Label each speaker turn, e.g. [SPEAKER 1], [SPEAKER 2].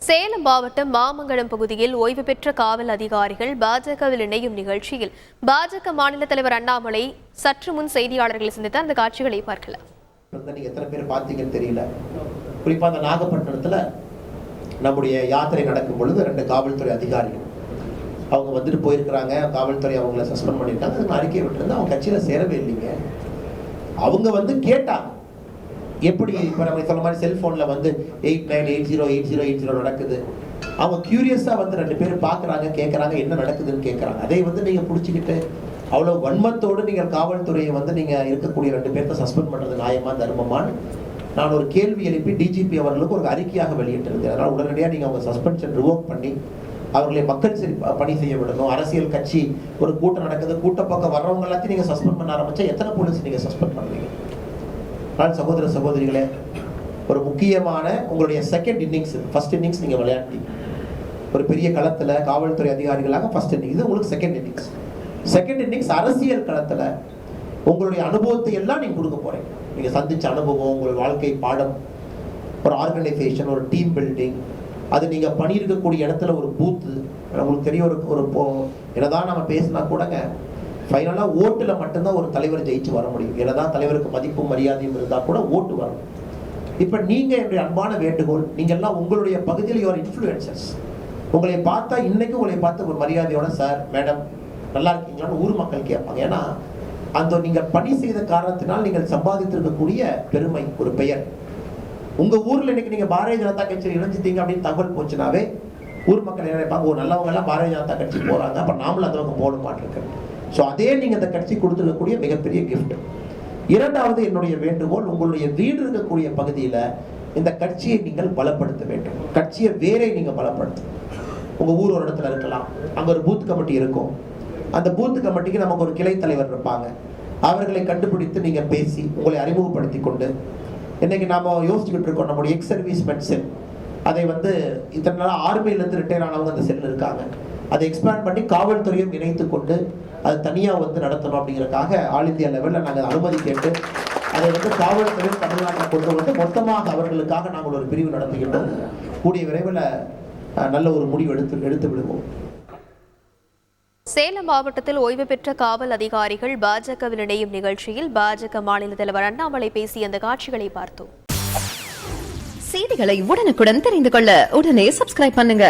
[SPEAKER 1] சேலம் மாவட்டம் மாமங்கலம் பகுதியில் ஓய்வு பெற்ற காவல் அதிகாரிகள் பாஜகவில் இணையும் நிகழ்ச்சியில் பாஜக மாநில தலைவர் அண்ணாமலை சற்று முன் செய்தியாளர்களை சந்தித்த அந்த காட்சிகளை பார்க்கலாம்.
[SPEAKER 2] எத்தனை பேர் பார்த்தீங்கன்னு தெரியல. குறிப்பா அந்த நாகப்பட்டினத்துல நம்முடைய யாத்திரை நடக்கும் பொழுது 2 காவல்துறை அதிகாரிகள் அவங்க வந்துட்டு போயிருக்கிறாங்க. காவல்துறை அவங்கள சஸ்பெண்ட் பண்ணியிருக்காங்க. அதுக்கு அறிக்கை விட்டுருந்து அவங்க கட்சியில சேரவே இல்லைங்க. அவங்க கேட்டாங்க எப்படி இப்போ நம்ம சொல்ல மாதிரி செல்போன்ல 89808080 நடக்குது. அவங்க கியூரியஸா 2 பேர் பார்க்குறாங்க, கேட்குறாங்க என்ன நடக்குதுன்னு கேட்குறாங்க. அதை நீங்க பிடிச்சிக்கிட்டு அவ்வளோ வன்மத்தோடு நீங்கள் காவல்துறையை நீங்க இருக்கக்கூடிய 2 பேர்த்த சஸ்பெண்ட் பண்றது நியாயமா தர்மமான்னு நான் ஒரு கேள்வி எழுப்பி டிஜிபி அவர்களுக்கு ஒரு அறிக்கையாக வெளியிட்டிருந்தேன். அதனால் உடனடியாக நீங்கள் அவங்க சஸ்பென்ஷன் ரிவோக் பண்ணி அவர்களை மக்கள் பணி செய்ய விடணும். அரசியல் கட்சி ஒரு கூட்டம் நடக்குது, கூட்டப்பக்கம் வர்றவங்க எல்லாத்தையும் நீங்கள் சஸ்பெண்ட் பண்ண ஆரம்பிச்சா எத்தனை போலீஸ் நீங்கள் சஸ்பெண்ட் பண்ணுவீங்க? ஆனால் சகோதர சகோதரிகளே, ஒரு முக்கியமான உங்களுடைய செகண்ட் இன்னிங்ஸ், ஃபர்ஸ்ட் இன்னிங்ஸ் நீங்கள் விளையாண்டீங்க. ஒரு பெரிய களத்தில் காவல்துறை அதிகாரிகளாக ஃபர்ஸ்ட் இன்னிங்ஸ், இது உங்களுக்கு செகண்ட் இன்னிங்ஸ். செகண்ட் இன்னிங்ஸ் அரசியல் களத்தில் உங்களுடைய அனுபவத்தை எல்லாம் நீங்கள் கொடுக்க போறீங்க. நீங்கள் சந்திச்ச அனுபவம், உங்களுடைய வாழ்க்கை பாடம், ஒரு ஆர்கனைசேஷன், ஒரு டீம் பில்டிங், அது நீங்கள் பண்ணியிருக்கக்கூடிய இடத்துல ஒரு பூத்து. உங்களுக்கு தெரிய ஒரு என்னதான் நம்ம பேசினா கூடங்க ஃபைனலாக ஓட்டில் மட்டும்தான் ஒரு தலைவர் ஜெயிச்சு வர முடியும். என்னதான் தலைவருக்கு மதிப்பும் மரியாதையும் இருந்தால் கூட ஓட்டு வரும். இப்போ நீங்கள் என்னுடைய அன்பான வேண்டுகோள், நீங்கள் எல்லாம் உங்களுடைய பகுதியில் யுவர் இன்ஃப்ளூயன்சர்ஸ். உங்களை பார்த்தா இன்னைக்கு உங்களை பார்த்து ஒரு மரியாதையோட சார் மேடம் நல்லா இருக்கீங்களான்னு ஊர் மக்கள் கேட்பாங்க. ஏன்னா அந்த நீங்கள் பணி செய்த காரணத்தினால் நீங்கள் சம்பாதித்திருக்கக்கூடிய பெருமை, ஒரு பெயர். உங்கள் ஊரில் இன்னைக்கு நீங்கள் பாரதிய ஜனதா கட்சியில் இணைஞ்சிட்டீங்க அப்படின்னு தகவல் போச்சுனாவே ஊர் மக்கள் என்ன நினைப்பாங்க, ஒரு நல்லவங்க எல்லாம் பாரதிய ஜனதா கட்சி போகிறாங்க, அப்போ நாமளும் அந்த பக்கம் போட மாட்டிருக்கேன். ஸோ அதே நீங்கள் அந்த கட்சி கொடுத்துருக்கக்கூடிய மிகப்பெரிய கிஃப்ட். இரண்டாவது என்னுடைய வேண்டுகோள், உங்களுடைய வீடு இருக்கக்கூடிய பகுதியில் இந்த கட்சியை நீங்கள் பலப்படுத்த வேண்டும். கட்சியை வேரை நீங்கள் பலப்படுத்தும். உங்கள் ஊர் ஒரு இடத்துல இருக்கலாம், அங்கே ஒரு பூத் கமிட்டி இருக்கும். அந்த பூத் கமிட்டிக்கு நமக்கு ஒரு கிளை தலைவர் இருப்பாங்க. அவர்களை கண்டுபிடித்து நீங்கள் பேசி உங்களை அறிமுகப்படுத்தி கொண்டு, இன்னைக்கு நாம் யோசிச்சுக்கிட்டு இருக்கோம் நம்முடைய எக்ஸ் சர்வீஸ்மென் செல், அதை இத்தனை நாள் ஆர்மியிலேருந்து ரிட்டையர் ஆனவங்க அந்த செல் இருக்காங்க. அதை எக்ஸ்பேண்ட் பண்ணி காவல்துறையும் இணைத்து கொண்டு அது தனியாக நடத்தணும் அப்படிங்கிறதுக்காக ஆல் இந்தியா லெவலில் நாங்கள் அனுமதி கேட்டு அதை காவல்துறை தமிழ்நாட்டில் கொண்டு மொத்தமாக அவர்களுக்காக நாங்கள் ஒரு பிரிவு நடத்துகின்றோம். கூடிய விரைவில் நல்ல ஒரு முடிவு எடுத்து விடுவோம்.
[SPEAKER 1] சேலம் மாவட்டத்தில் ஓய்வு பெற்ற காவல் அதிகாரிகள் பாஜகவில் இணையும் நிகழ்ச்சியில் பாஜக மாநில தலைவர் அண்ணாமலை பேசிய அந்த காட்சிகளை பார்த்தோம்.
[SPEAKER 3] செய்திகளை உடனுக்குடன் தெரிந்து கொள்ள உடனே சப்ஸ்கிரைப் பண்ணுங்க.